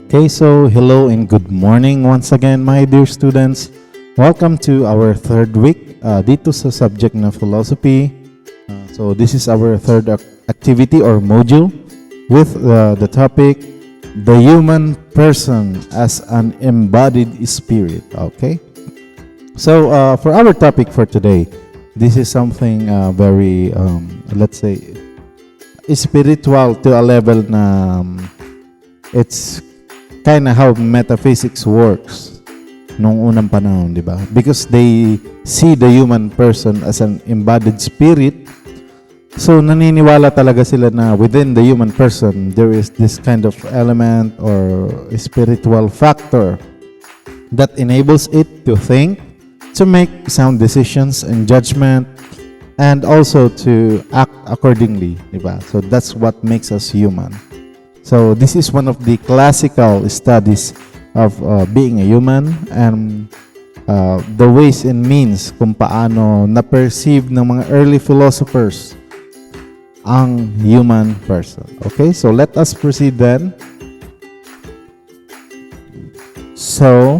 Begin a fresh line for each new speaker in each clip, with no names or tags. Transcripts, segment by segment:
Okay, so hello and good morning once again, my dear students. Welcome to our third week dito sa subject na philosophy. So this is our third activity or module with the topic, the human person as an embodied spirit. Okay, so for our topic for today, this is something very, let's say, spiritual to a level na it's kind of how metaphysics works nung unang panahon, di ba? Because they see the human person as an embodied spirit. So naniniwala talaga sila na within the human person, there is this kind of element or spiritual factor that enables it to think, to make sound decisions and judgment, and also to act accordingly, di ba? So that's what makes us human. So this is one of the classical studies of being a human and the ways and means kung paano na-perceive ng mga early philosophers ang human person. Okay, so let us proceed then. So,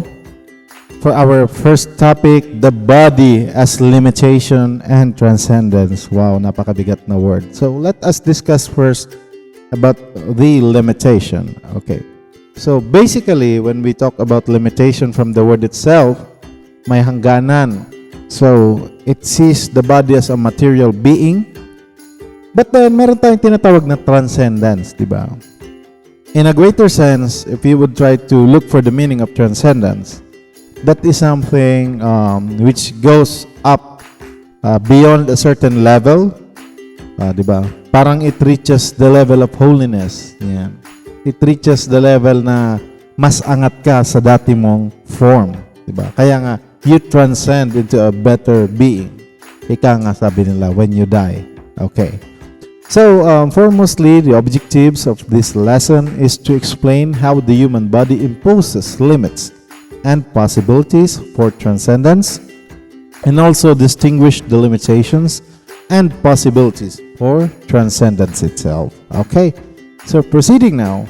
for our first topic, the body as limitation and transcendence. Wow, napakabigat na word. So let us discuss first about the limitation. Okay. So basically, when we talk about limitation from the word itself, may hangganan. So it sees the body as a material being. But then, meron tayong tinatawag na transcendence, di ba? In a greater sense, if you would try to look for the meaning of transcendence, that is something which goes up beyond a certain level, di ba? Parang it reaches the level of holiness. Yan. It reaches the level na mas angat ka sa dati mong form. Diba? Kaya nga, you transcend into a better being. Ika nga sabi nila, when you die. Okay. So, foremostly, the objectives of this lesson is to explain how the human body imposes limits and possibilities for transcendence, and also distinguish the limitations and possibilities for transcendence itself. Okay, so proceeding now.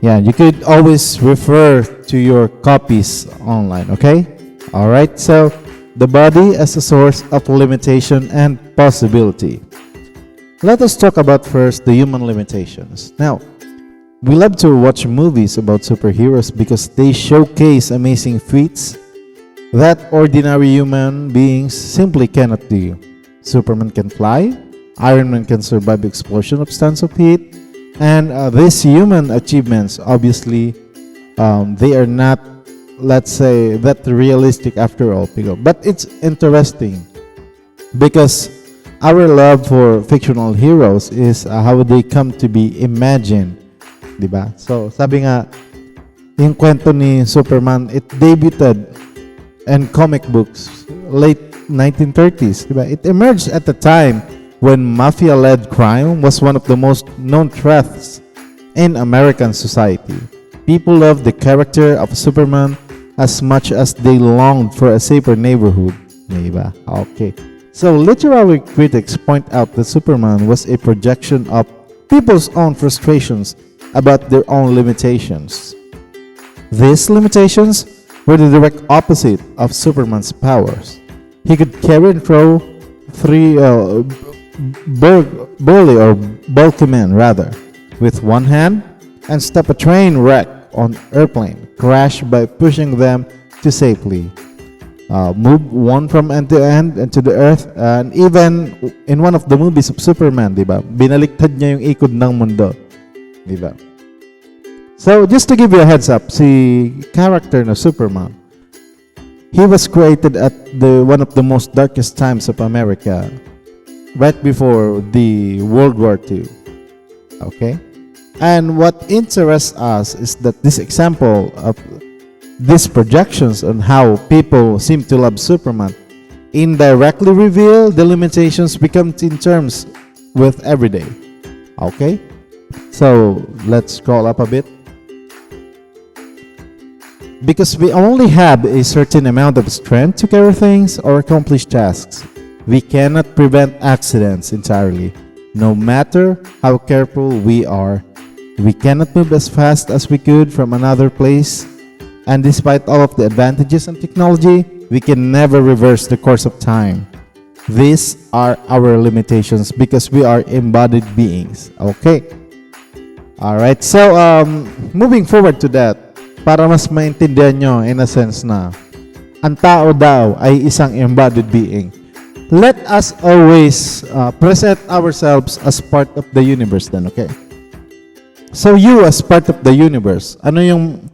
Yeah, you could always refer to your copies online. Okay, all right. So the body as a source of limitation and possibility. Let us talk about first the human limitations. Now, we love to watch movies about superheroes because they showcase amazing feats that ordinary human beings simply cannot do. Superman can fly, Iron Man can survive explosion of tons of heat, and these human achievements, obviously, they are not, let's say, that realistic after all. But it's interesting because our love for fictional heroes is how they come to be imagined, diba? So, sabi nga, yung kwento ni Superman, it debuted and comic books, late 1930s. Diba? It emerged at a time when mafia-led crime was one of the most known threats in American society. People loved the character of Superman as much as they longed for a safer neighborhood. Diba? Okay. So literary critics point out that Superman was a projection of people's own frustrations about their own limitations. These limitations were the direct opposite of Superman's powers. He could carry and throw three burly or bulky men, rather, with one hand, and stop a train wreck on airplane, crash by pushing them to safely, move one from end to end and to the earth, and even in one of the movies of Superman, diba, binaliktad niya yung ikod ng mundo, diba? So, just to give you a heads up, si character na Superman, he was created at one of the most darkest times of America, right before the World War II. Okay? And what interests us is that this example of these projections on how people seem to love Superman indirectly reveal the limitations become in terms with everyday. Okay? So, let's scroll up a bit. Because we only have a certain amount of strength to carry things or accomplish tasks, we cannot prevent accidents entirely, no matter how careful we are We cannot move as fast as we could from another place. And despite all of the advantages and technology, we can never reverse the course of time. These are our limitations because we are embodied beings. Okay. Alright, so moving forward to that, para mas maintindihan nyo in a sense na ang tao daw ay isang embodied being. Let us always present ourselves as part of the universe then, okay? So you as part of the universe, ano yung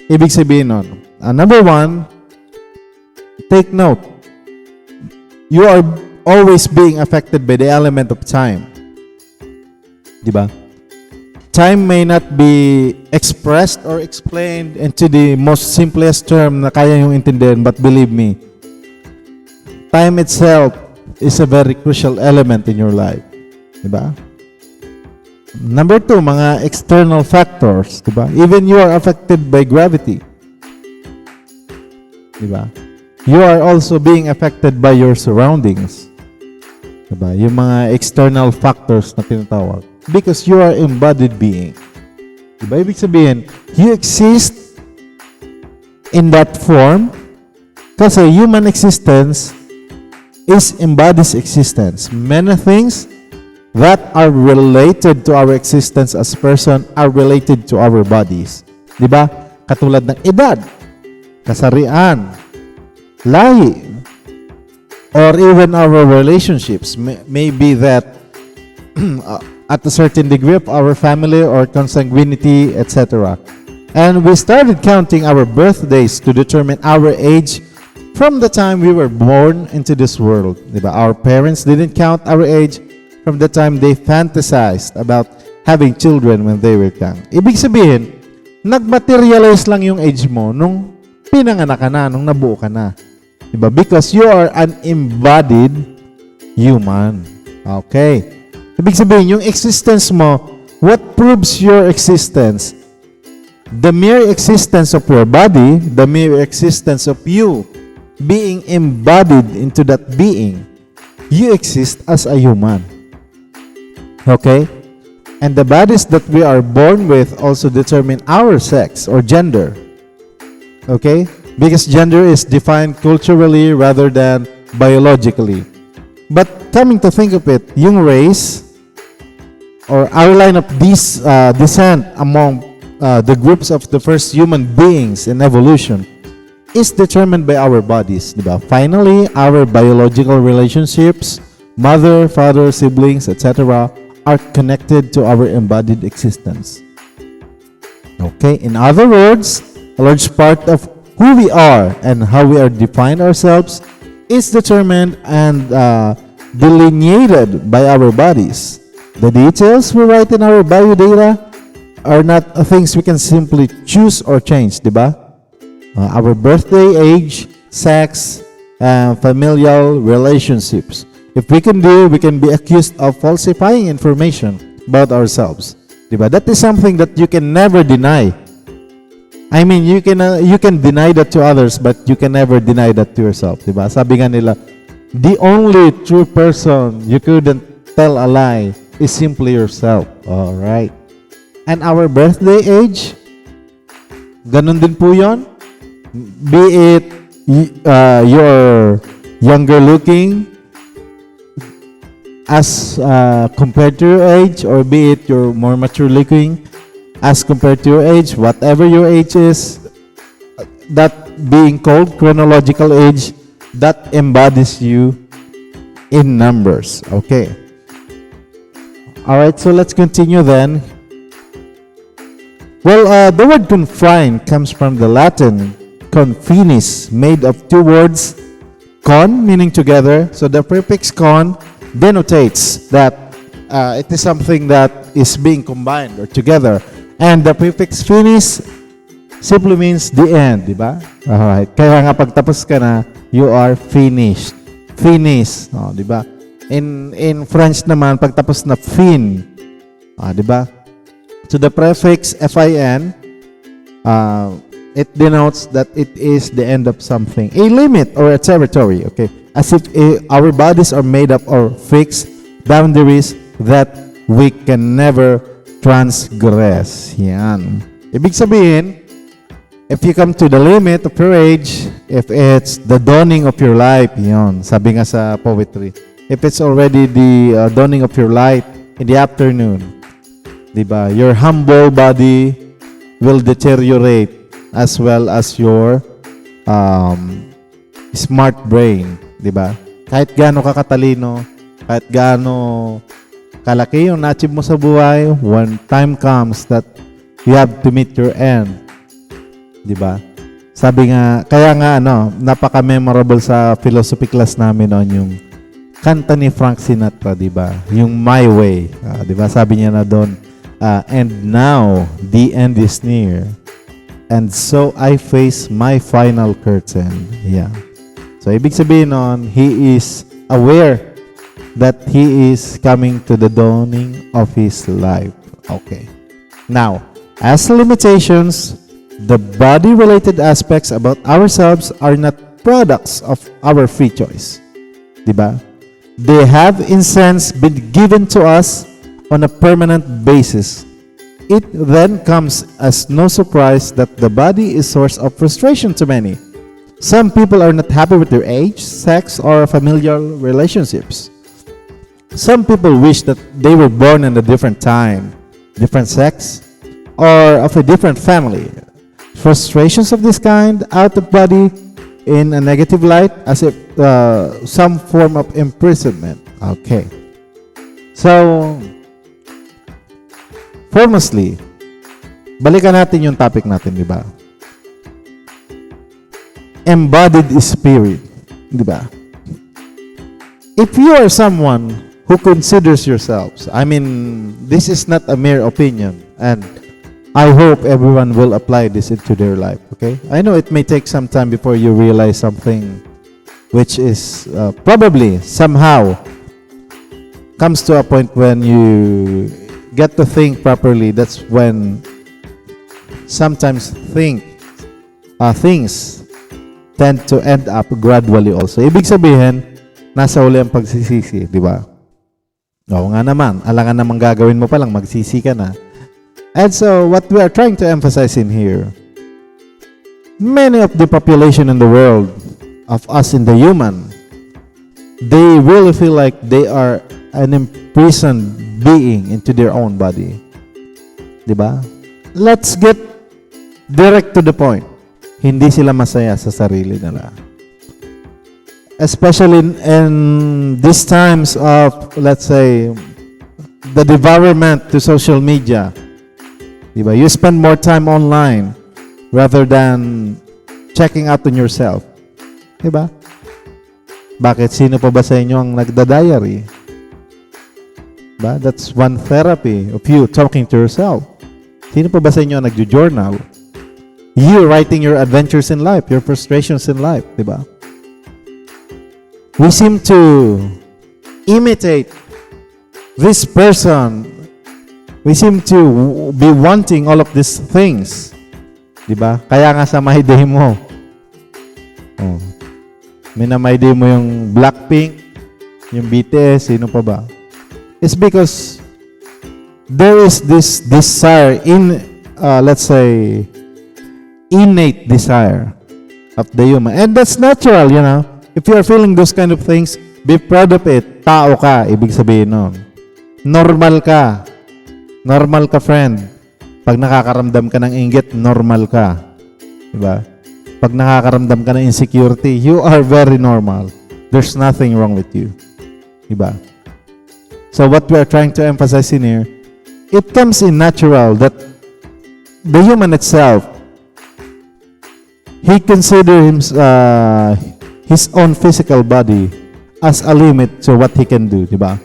ibig sabihin nun? Number one, take note. You are always being affected by the element of time. Diba? Time may not be expressed or explained into the most simplest term na kaya yung intindihan, but believe me, time itself is a very crucial element in your life. Diba? Number two, mga external factors. Diba? Even you are affected by gravity. Diba? You are also being affected by your surroundings. Diba? Yung mga external factors na tinatawag. Because you are embodied being. Diba? Ibig sabihin, you exist in that form kasi human existence is embodies existence. Many things that are related to our existence as person are related to our bodies. Diba? Katulad ng edad, kasarian, lahi, or even our relationships. Maybe that at a certain degree of our family or consanguinity, etc. And we started counting our birthdays to determine our age from the time we were born into this world. Diba? Our parents didn't count our age from the time they fantasized about having children when they were young. Ibig sabihin, nagmaterialize lang yung age mo nung pinanganak ka na, nung nabuo ka na. Diba? Because you are an embodied human. Okay. Ibig sabihin, yung existence mo, what proves your existence? The mere existence of your body, the mere existence of you being embodied into that being, you exist as a human. Okay? And the bodies that we are born with also determine our sex or gender. Okay? Because gender is defined culturally rather than biologically. But coming to think of it, yung race or our line of descent among the groups of the first human beings in evolution is determined by our bodies. Diba? Finally, our biological relationships, mother, father, siblings, etc. are connected to our embodied existence. Okay, in other words, a large part of who we are and how we are defined ourselves is determined and delineated by our bodies. The details we write in our bio data are not things we can simply choose or change, diba? Our birthday, age, sex, familial relationships. If we can be accused of falsifying information about ourselves, diba? That is something that you can never deny. I mean, you can deny that to others, but you can never deny that to yourself, diba? Sabi nga nila, the only true person you couldn't tell a lie is simply yourself. All right. And our birthday age, ganun din po yon. Be it you're younger looking as compared to your age, or be it you're more mature looking as compared to your age, whatever your age is, that being called chronological age, that embodies you in numbers. Okay. Alright, so let's continue then. Well, the word confine comes from the Latin confinis, made of two words, con, meaning together. So the prefix con denotates that it is something that is being combined or together. And the prefix finis simply means the end, di ba? Alright, kaya nga pagtapos ka na, you are finished. Finis, no, di ba? In French naman, pagtapos na fin, di ba? So the prefix fin, it denotes that it is the end of something, a limit or a territory, okay? As if our bodies are made up of fixed boundaries that we can never transgress. Yan. Ibig sabihin, if you come to the limit of your age, if it's the dawning of your life, yun, sabi nga sa poetry, if it's already the dawning of your light in the afternoon, diba, your humble body will deteriorate as well as your smart brain, diba? Kahit gaano ka katalino, kahit gaano kalaki yung na-achieve mo sa buhay, when time comes that you have to meet your end. Diba? Sabi nga, kaya nga napaka-memorable sa philosophy class namin noon yung kanta ni Frank Sinatra, diba? Yung My Way. Diba? Sabi niya na doon, and now, the end is near. And so, I face my final curtain. Yeah. So, ibig sabihin noon, he is aware that he is coming to the dawning of his life. Okay. Now, as limitations, the body-related aspects about ourselves are not products of our free choice. Diba? They have, in sense, been given to us on a permanent basis. It then comes as no surprise that the body is source of frustration to many. Some people are not happy with their age, sex, or familial relationships. Some people wish that they were born in a different time, different sex, or of a different family. Frustrations of this kind, out of body, in a negative light, as if some form of imprisonment. Okay. So, formlessly, balikan natin yung topic natin, di ba? Embodied spirit, di ba? If you are someone who considers yourselves, I mean, this is not a mere opinion, and I hope everyone will apply this into their life, okay? I know it may take some time before you realize something which is probably somehow comes to a point when you get to think properly. That's when sometimes things tend to end up gradually also. Ibig sabihin, nasa uli ang pagsisisi, di ba? Oo nga naman, alangan namang gagawin mo pa lang, magsisi ka na. And so, what we are trying to emphasize in here, many of the population in the world, of us in the human, they really feel like they are an imprisoned being into their own body. Diba? Let's get direct to the point. Hindi sila masaya sa sarili nila. Especially in these times of, let's say, the devourment to social media. Diba? You spend more time online rather than checking out on yourself. Diba? Bakit? Sino pa ba sa inyo ang nagda-diary? Diba? That's one therapy of you talking to yourself. Sino pa ba sa inyo ang nagjo-journal? You writing your adventures in life, your frustrations in life. Diba? We seem to imitate this person. We seem to be wanting all of these things. Diba? Kaya nga sa my day mo, my day mo yung Blackpink, yung BTS, sino pa ba? It's because there is this desire let's say, innate desire of the human. And that's natural, you know. If you are feeling those kind of things, be proud of it. Tao ka, ibig sabihin nun. Normal ka. Normal ka, friend. Pag nakakaramdam ka ng inggit, normal ka. Diba? Pag nakakaramdam ka ng insecurity, you are very normal. There's nothing wrong with you. Diba? So what we are trying to emphasize in here, it comes in natural that the human itself, he considers his own physical body as a limit to what he can do, diba?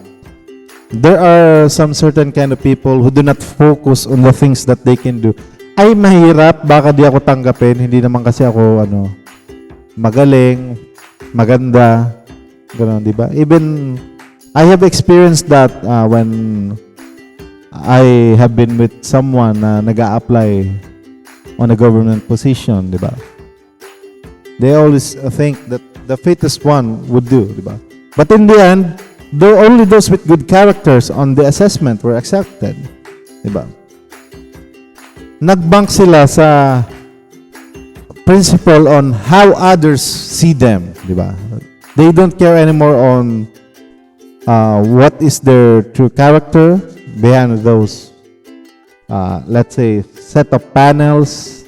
There are some certain kind of people who do not focus on the things that they can do. Ay, mahirap, baka di ako tanggapin, hindi naman kasi ako, magaling, maganda, gano'n, diba? Even, I have experienced that when I have been with someone na nag-a-apply on a government position, diba? They always think that the fittest one would do, diba? But in the end, only those with good characters on the assessment were accepted. Diba? Nagbank sila sa principle on how others see them. Diba? They don't care anymore on what is their true character behind those, let's say, set of panels,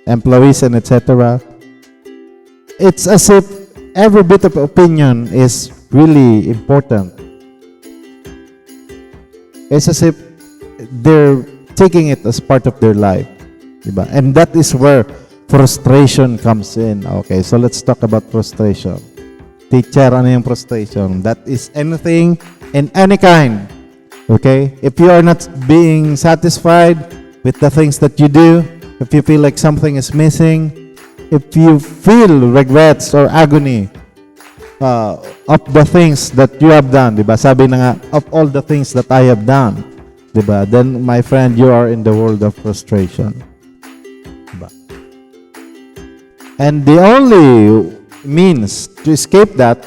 employees, and etc. It's as if every bit of opinion is really important. It's as if they're taking it as part of their life. Diba? And that is where frustration comes in. Okay, so let's talk about frustration. Teacher, ano yung frustration? That is anything in any kind. Okay? If you are not being satisfied with the things that you do, if you feel like something is missing, if you feel regrets or agony of the things that you have done, diba? Sabi na nga, of all the things that I have done, diba? Then, my friend, you are in the world of frustration. Diba? And the only means to escape that,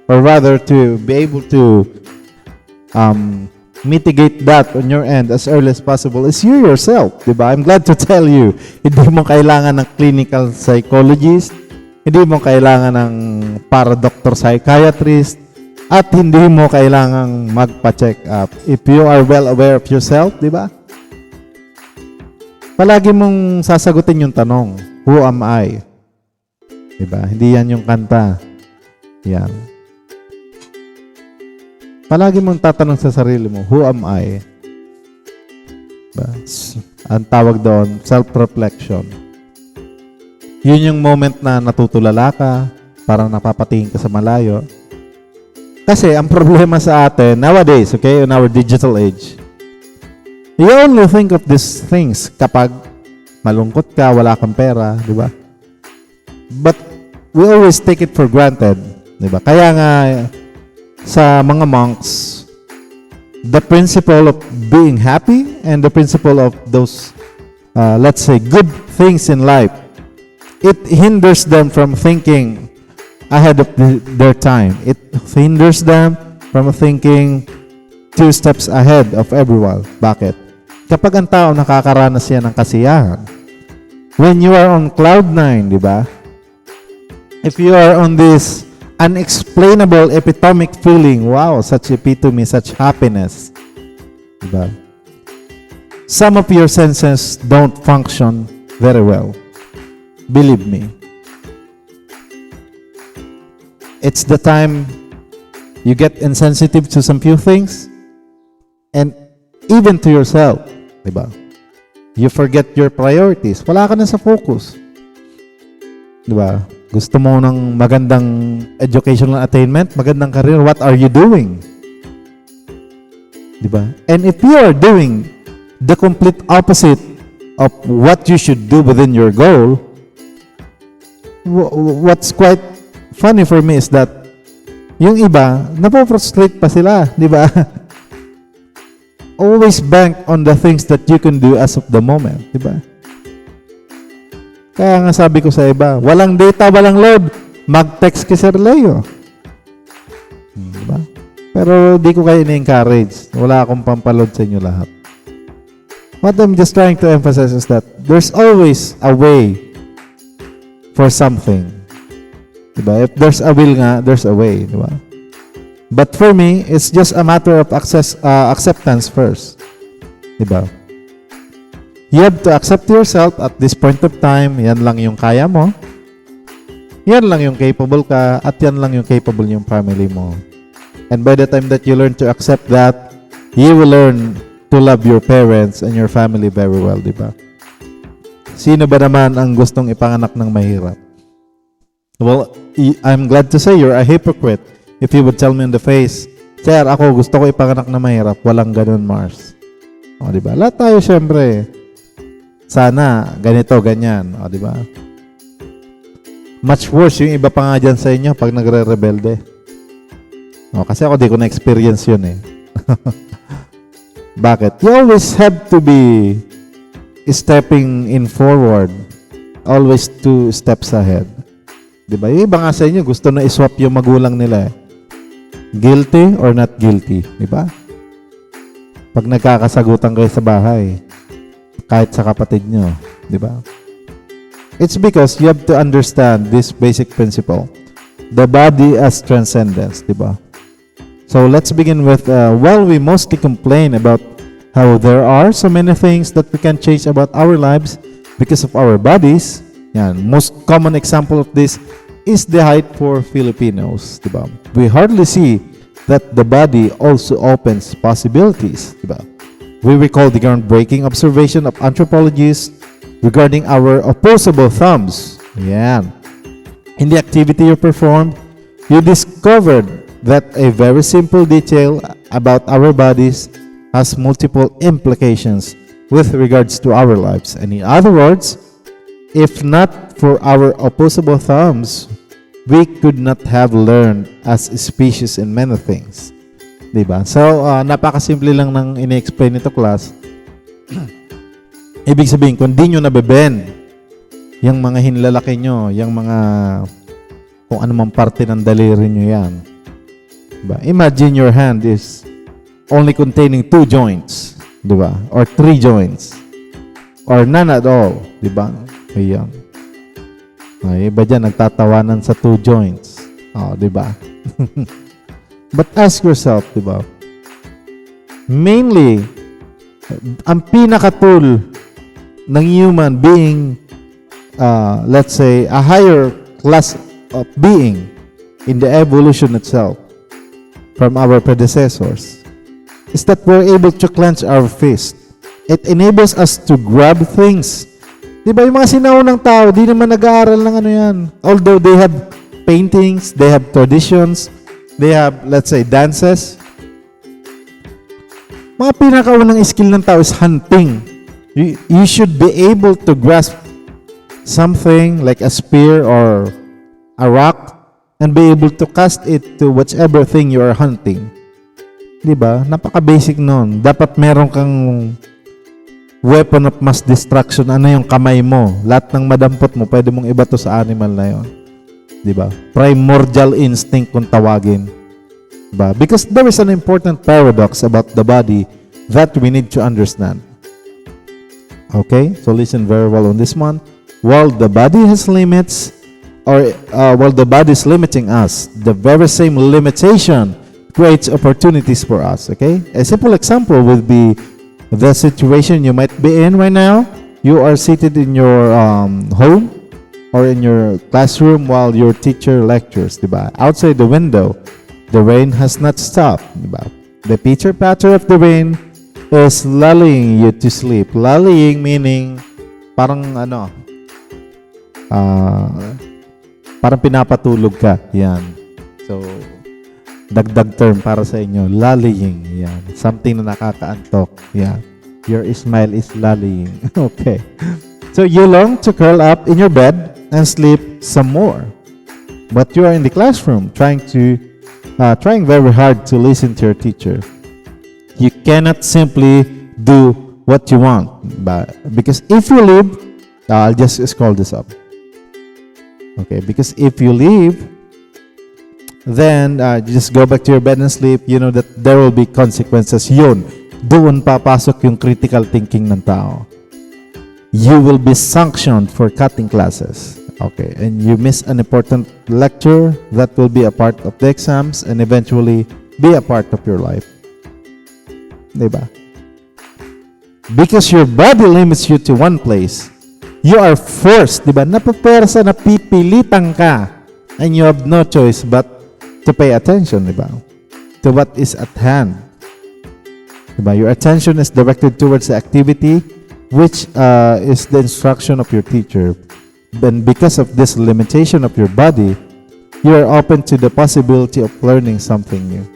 or rather to be able to mitigate that on your end as early as possible is you yourself, diba? I'm glad to tell you, hindi mo kailangan ng clinical psychologist, hindi mo kailangan ng para-doctor psychiatrist, at hindi mo kailangang magpa-check up. If you are well aware of yourself, diba? Palagi mong sasagutin yung tanong, who am I? Diba? Hindi yan yung kanta. Yan. Palagi mong tatanong sa sarili mo, who am I? Diba? Ang tawag doon, self-reflection. Yun yung moment na natutulala ka, parang napapatingin ka sa malayo. Kasi ang problema sa atin, nowadays, okay, in our digital age, you only think of these things kapag malungkot ka, wala kang pera, di ba? But we always take it for granted, di ba? Kaya nga, sa mga monks, the principle of being happy and the principle of those, let's say, good things in life, it hinders them from thinking ahead of their time. It hinders them from thinking 2 steps ahead of everyone. Bakit? Kapag ang tao nakakaranas yan ng kasiyahan, when you are on cloud 9, di ba? If you are on this unexplainable epitomic feeling, wow, such epitome, such happiness, di ba? Some of your senses don't function very well. Believe me. It's the time you get insensitive to some few things and even to yourself, di ba? You forget your priorities. Wala ka na sa focus. Di ba? Gusto mo ng magandang educational attainment, magandang career, what are you doing? Di ba? And if you are doing the complete opposite of what you should do within your goal, what's quite funny for me is that yung iba, napo-frustrate pa sila, di ba? Always bank on the things that you can do as of the moment, di ba? Kaya nga sabi ko sa iba, walang data, walang load, mag-text kay Sir Leo. Di ba? Pero di ko kayo ni-encourage. Wala akong pampaload sa inyo lahat. What I'm just trying to emphasize is that there's always a way for something. Diba? If there's a will nga, there's a way. Diba? But for me, it's just a matter of acceptance first. Diba? You have to accept yourself at this point of time. Yan lang yung kaya mo. Yan lang yung capable ka. At yan lang yung capable yung family mo. And by the time that you learn to accept that, you will learn to love your parents and your family very well. Diba? Sino ba naman ang gustong ipanganak ng mahirap? Well, I'm glad to say you're a hypocrite if you would tell me in the face, Sir, ako gusto ko ipanganak na mahirap. Walang ganun, Mars. O, diba? Lahat tayo, syempre. Sana, ganito, ganyan. O, diba? Much worse yung iba pa nga dyan sa inyo pag nagre-rebelde. O, kasi ako di ko na-experience yun eh. Bakit? You always have to be stepping in forward. Always 2 steps ahead. Diba? Yung iba nga sa inyo, gusto na iswap yung magulang nila eh. Guilty or not guilty. Diba? Pag nagkakasagutan kayo sa bahay, kahit sa kapatid nyo, di ba? It's because you have to understand this basic principle. The body as transcendence, di ba? So let's begin with, while we mostly complain about how there are so many things that we can change about our lives because of our bodies, yan, most common example of this is the height for Filipinos, di ba? We hardly see that the body also opens possibilities, di ba? We recall the groundbreaking observation of anthropologists regarding our opposable thumbs. Yan. In the activity you performed, you discovered that a very simple detail about our bodies has multiple implications with regards to our lives. And in other words, if not for our opposable thumbs, we could not have learned as a species in many things. Diba? So, napakasimple lang ng ini-explain nito, class. Ibig sabihin, kung di nyo nabeben, yung mga hinlalaki nyo, yung mga, kung anumang parte ng daliri nyo yan. Diba? Imagine your hand is only containing 2 joints. Diba? Or 3 joints. Or none at all. Diba? Ayan. Ay, iba dyan, nagtatawanan sa 2 joints. Diba? But ask yourself, diba? Mainly, ang pinaka-tool ng human being, let's say, a higher class of being in the evolution itself from our predecessors, is that we're able to clench our fist. It enables us to grab things. Diba yung mga sinaunang tao, di naman nag-aaral ng ano yan. Although they have paintings, they have traditions, they have, let's say, dances. Mga pinakaunang skill ng tao is hunting. You should be able to grasp something like a spear or a rock and be able to cast it to whichever thing you are hunting. Diba? Napaka-basic nun. Dapat meron kang weapon of mass destruction. Ano yung kamay mo? Lahat ng madampot mo, pwede mong ibato sa animal na yun. Diba? Primordial instinct kung tawagin. Diba? Because there is an important paradox about the body that we need to understand. Okay? So listen very well on this one. While the body has limits, or while the body is limiting us, the very same limitation creates opportunities for us. Okay? A simple example would be the situation you might be in right now. You are seated in your home or in your classroom while your teacher lectures, diba? Outside the window, the rain has not stopped, diba? The pitter-patter of the rain is lulling you to sleep. Lulling meaning parang ano, parang pinapatulog ka. Yan. So, dagdag term para sa inyo, lullying. Yan. Something na nakakaantok. Yan. Your smile is lullying. Okay. So, you long to curl up in your bed and sleep some more. But you are in the classroom trying very hard to listen to your teacher. You cannot simply do what you want. Because if you leave, I'll just scroll this up. Okay, because if you leave, then you just go back to your bed and sleep, you know that there will be consequences. Yun, doon papasok yung critical thinking ng tao. You will be sanctioned for cutting classes. Okay, and you miss an important lecture that will be a part of the exams and eventually be a part of your life. Diba? Because your body limits you to one place, you are forced, diba? Napapersa, napipilitan ka, and you have no choice but to pay attention, diba? To what is at hand. Diba? Your attention is directed towards the activity, which is the instruction of your teacher. Then because of this limitation of your body, you are open to the possibility of learning something new.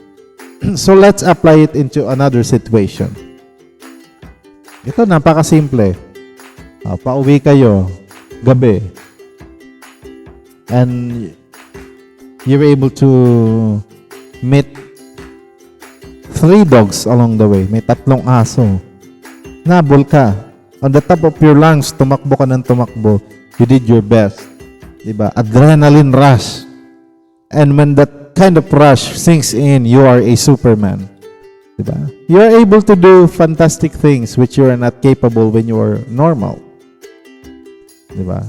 So let's apply it into another situation. Ito, napakasimple. Pauwi kayo, gabi. And you're able to meet 3 dogs along the way. May 3 aso. Nabol ka. On the top of your lungs, tumakbo ka ng tumakbo. You did your best. Diba? Adrenaline rush. And when that kind of rush sinks in, you are a Superman. Diba? You are able to do fantastic things which you are not capable when you are normal. Diba?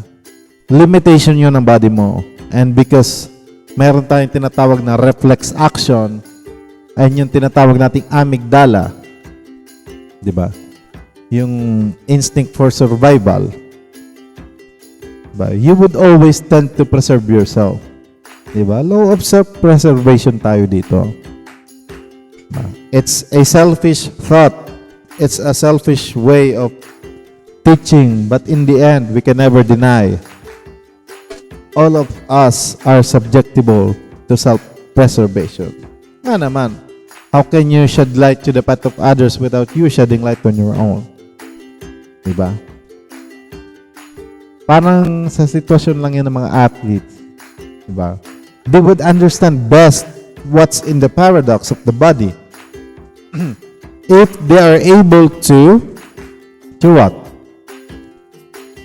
Limitation yun ng body mo. And because meron tayong tinatawag na reflex action, ayun yung tinatawag nating amygdala. Diba? Yung instinct for survival. Diba? You would always tend to preserve yourself. Diba? Law of self-preservation tayo dito. Diba? It's a selfish thought. It's a selfish way of teaching. But in the end, we can never deny all of us are subjectable to self-preservation. Nga naman, how can you shed light to the path of others without you shedding light on your own? Diba? Parang sa sitwasyon lang yan ng mga athletes. Diba? They would understand best what's in the paradox of the body if they are able to what?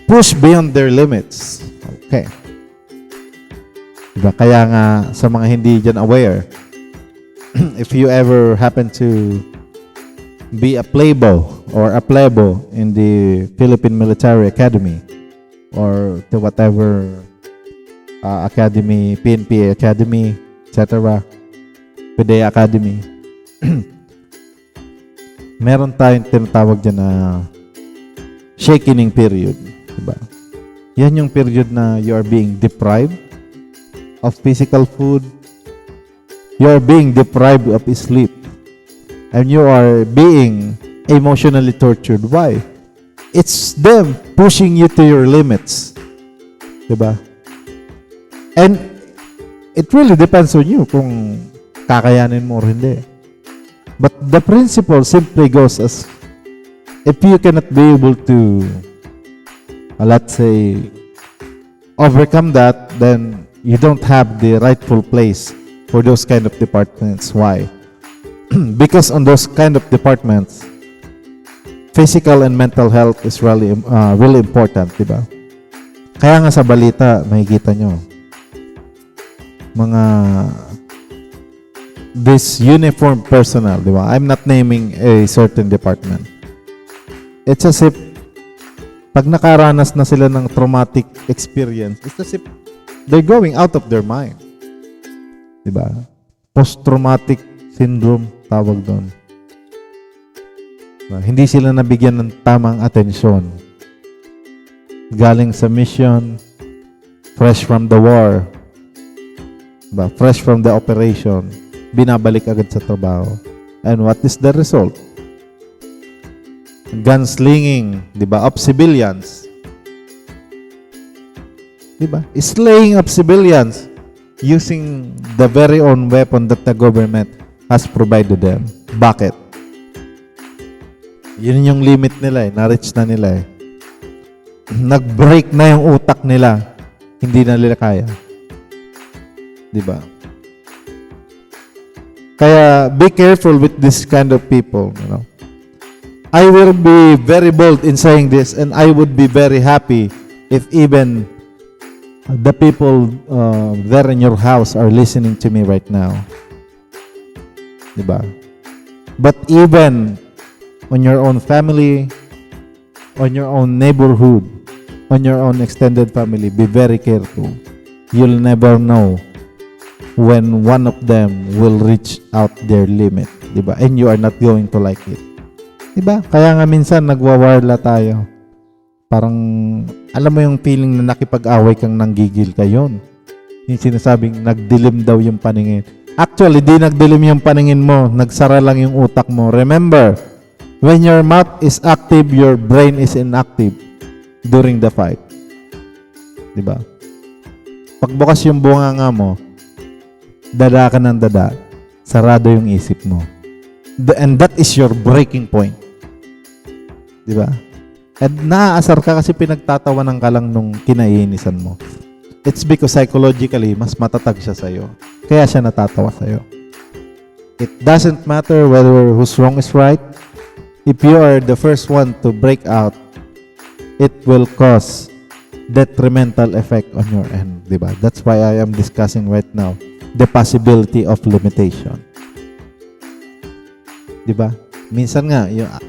Push beyond their limits. Okay. Diba? Kaya nga sa mga hindi dyan aware, if you ever happen to be a playboy or a plebo in the Philippine Military Academy or to whatever academy, PNP Academy, etc., PDEA Academy, meron tayong tinatawag dyan na shakening period. Diba? Yan yung period na you are being deprived of physical food, you are being deprived of sleep, and you are being emotionally tortured. Why? It's them pushing you to your limits. Diba? And it really depends on you kung kakayanin mo or hindi. But the principle simply goes as if you cannot be able to, let's say, overcome that, then you don't have the rightful place for those kind of departments. Why? Because on those kind of departments, physical and mental health is really important, diba? Kaya nga sa balita, makikita nyo, mga this uniform personnel, diba? I'm not naming a certain department. It's as if pag nakaranas na sila ng traumatic experience, it's as if they're going out of their mind. Diba? Post-traumatic syndrome, tawag doon. Diba? Hindi sila nabigyan ng tamang atensyon. Galing sa mission, fresh from the war, diba? Fresh from the operation, binabalik agad sa trabaho. And what is the result? Gunslinging, diba? Of civilians. Diba? Slaying of civilians using the very own weapon that the government has provided them. Bakit? Yun yung limit nila eh. Na-reach na nila eh. Nag-break na yung utak nila. Hindi na nila kaya. Diba? Kaya be careful with this kind of people, you know. I will be very bold in saying this, and I would be very happy if even the people there in your house are listening to me right now. Diba? But even on your own family, on your own neighborhood, on your own extended family, be very careful. You'll never know when one of them will reach out their limit. Diba? And you are not going to like it. Diba? Kaya nga minsan nagwawarla tayo. Parang, alam mo yung feeling na nakipag-away kang nanggigil ka yun. Yung sinasabing, nagdilim daw yung paningin. Actually, di nagdilim yung paningin mo. Nagsara lang yung utak mo. Remember, when your mouth is active, your brain is inactive during the fight. Diba? Pagbukas yung bunganga mo, dada ka ng dada, sarado yung isip mo. And that is your breaking point. Diba? At naaasar ka kasi pinagtatawanan ka lang nung kinaiinisan mo. It's because psychologically, mas matatag siya sa'yo. Kaya siya natatawa sa'yo. It doesn't matter whether who's wrong is right. If you are the first one to break out, it will cause detrimental effect on your end. Diba? That's why I am discussing right now the possibility of limitation. Di ba? Minsan nga,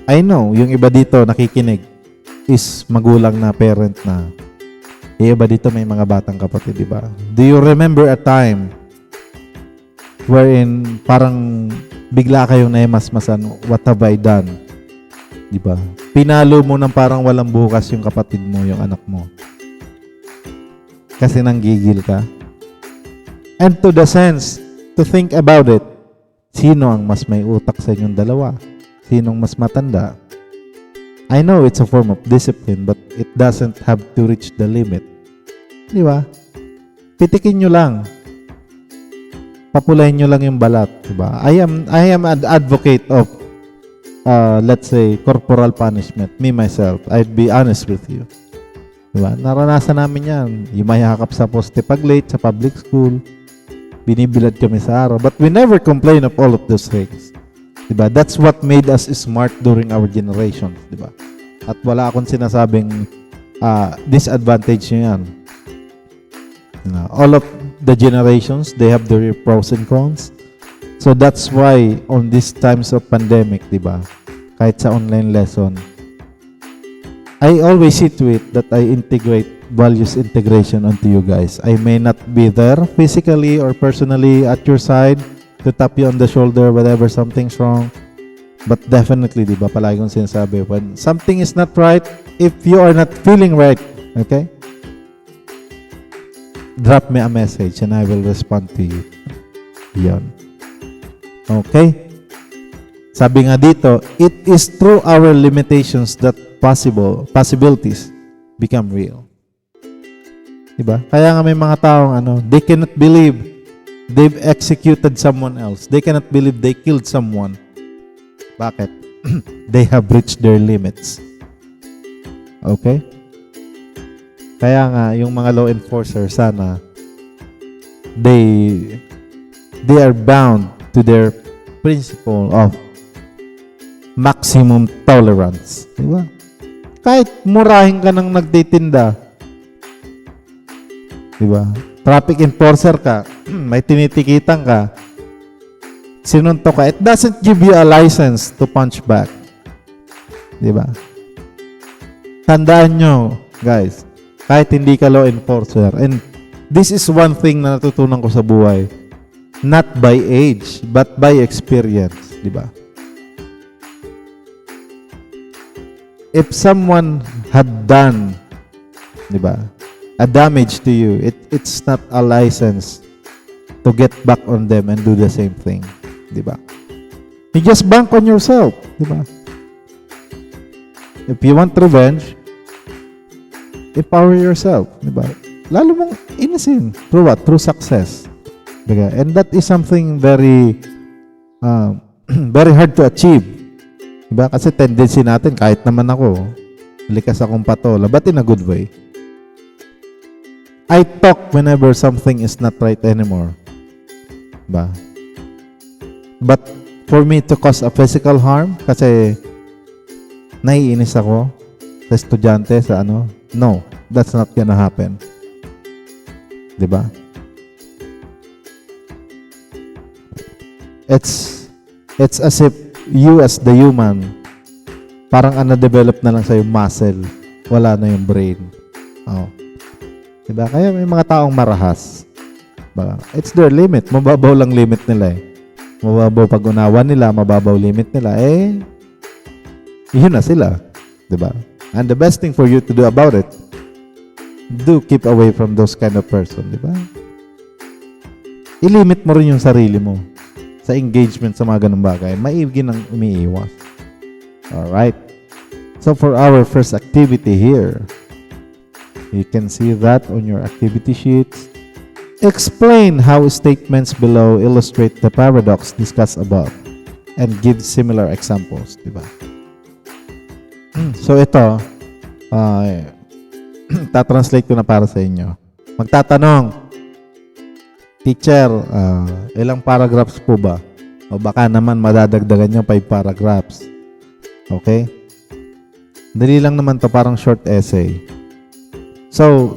I know, yung iba dito nakikinig is magulang na, parent na. Yung iba dito may mga batang kapatid, di ba? Do you remember a time wherein parang bigla kayong naimasmasan, what have I done? Di ba? Pinalo mo ng parang walang bukas yung kapatid mo, yung anak mo. Kasi nanggigil ka. And to the sense, to think about it, sino ang mas may utak sa inyong dalawa? Sinong mas matanda? I know it's a form of discipline, but it doesn't have to reach the limit. Di ba? Pitikin nyo lang. Papulayin nyo lang yung balat. Di ba? I am an advocate of, let's say, corporal punishment. Me, myself, I'd be honest with you. Di ba? Naranasan namin yan. Yung mayakap sa poste pag late sa public school. Binibilad kami sa araw. But we never complain of all of those things. Diba? That's what made us smart during our generation. Diba? At wala akong sinasabing disadvantage nyo yan. All of the generations, they have their pros and cons. So that's why on these times of pandemic, diba? Kahit sa online lesson, I always see to it that I integrate values integration onto you guys. I may not be there physically or personally at your side to tap you on the shoulder whenever something's wrong. But definitely, di ba, palagi kong sinasabi, when something is not right, if you are not feeling right, okay, drop me a message and I will respond to you. Yan. Okay? Sabi nga dito, it is through our limitations that possibilities become real. Diba? Kaya nga may mga taong they cannot believe they've executed someone else. They cannot believe they killed someone. Bakit? They have reached their limits. Okay? Kaya nga, yung mga law enforcers, sana, they are bound to their principle of maximum tolerance. Diba? Kahit murahin ka ng nagtitinda, diba? Traffic enforcer ka, may tinitikitan ka, sinunto ka, it doesn't give you a license to punch back. Diba? Tandaan nyo, guys, kahit hindi ka law enforcer, and this is one thing na natutunan ko sa buhay, not by age, but by experience. Diba? If someone had done, diba, a damage to you, it's not a license to get back on them and do the same thing. Diba? You just bank on yourself. Diba? If you want revenge, empower yourself. Diba? Lalo mong inasin. Through what? Through success. Diba? And that is something very very hard to achieve. Diba? Kasi tendency natin, kahit naman ako, likas akong patola, but in a good way. I talk whenever something is not right anymore. Ba? But for me to cause a physical harm, kasi naiinis ako sa estudyante, sa no, that's not gonna happen. Diba? It's as if you as the human, parang develop na lang sa'yo muscle, wala na yung brain. Oh. Diba? Kaya may mga taong marahas. Diba? It's their limit. Mababaw lang limit nila eh. Mababaw pag-unawa nila, mababaw limit nila. Yun na sila. Diba? And the best thing for you to do about it, do keep away from those kind of person. Diba? I-limit mo rin yung sarili mo sa engagement sa mga ganung bagay. Maigi nang umiiwas. Alright. So for our first activity here, you can see that on your activity sheets. Explain how statements below illustrate the paradox discussed above and give similar examples. Diba? So ito, tatranslate ko na para sa inyo. Magtatanong, teacher, ilang paragraphs po ba? O baka naman madadagdagan nyo 5 paragraphs. Okay? Dali lang naman to, parang short essay. So,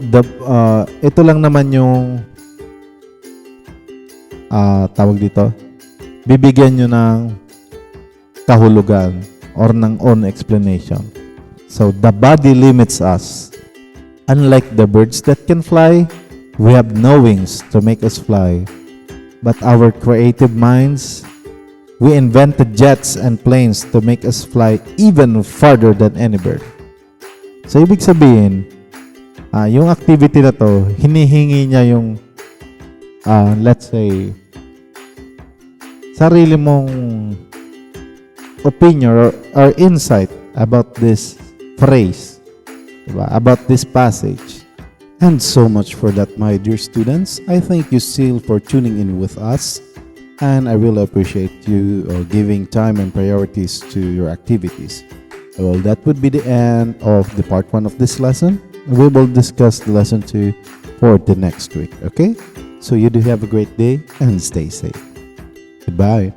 ito lang naman yung tawag dito. Bibigyan nyo ng kahulugan or ng own explanation. So the body limits us. Unlike the birds that can fly, we have no wings to make us fly. But our creative minds, we invented jets and planes to make us fly even farther than any bird. So ibig sabihin, yung activity na to, hinihingi niya yung, let's say, sarili mong opinion or insight about this phrase, diba? About this passage.
And so much for that, my dear students. I thank you still for tuning in with us, and I really appreciate you giving time and priorities to your activities. Well, that would be the end of the part 1 of this lesson. We will discuss the lesson 2 for the next week, okay? So you do have a great day and stay safe. Goodbye.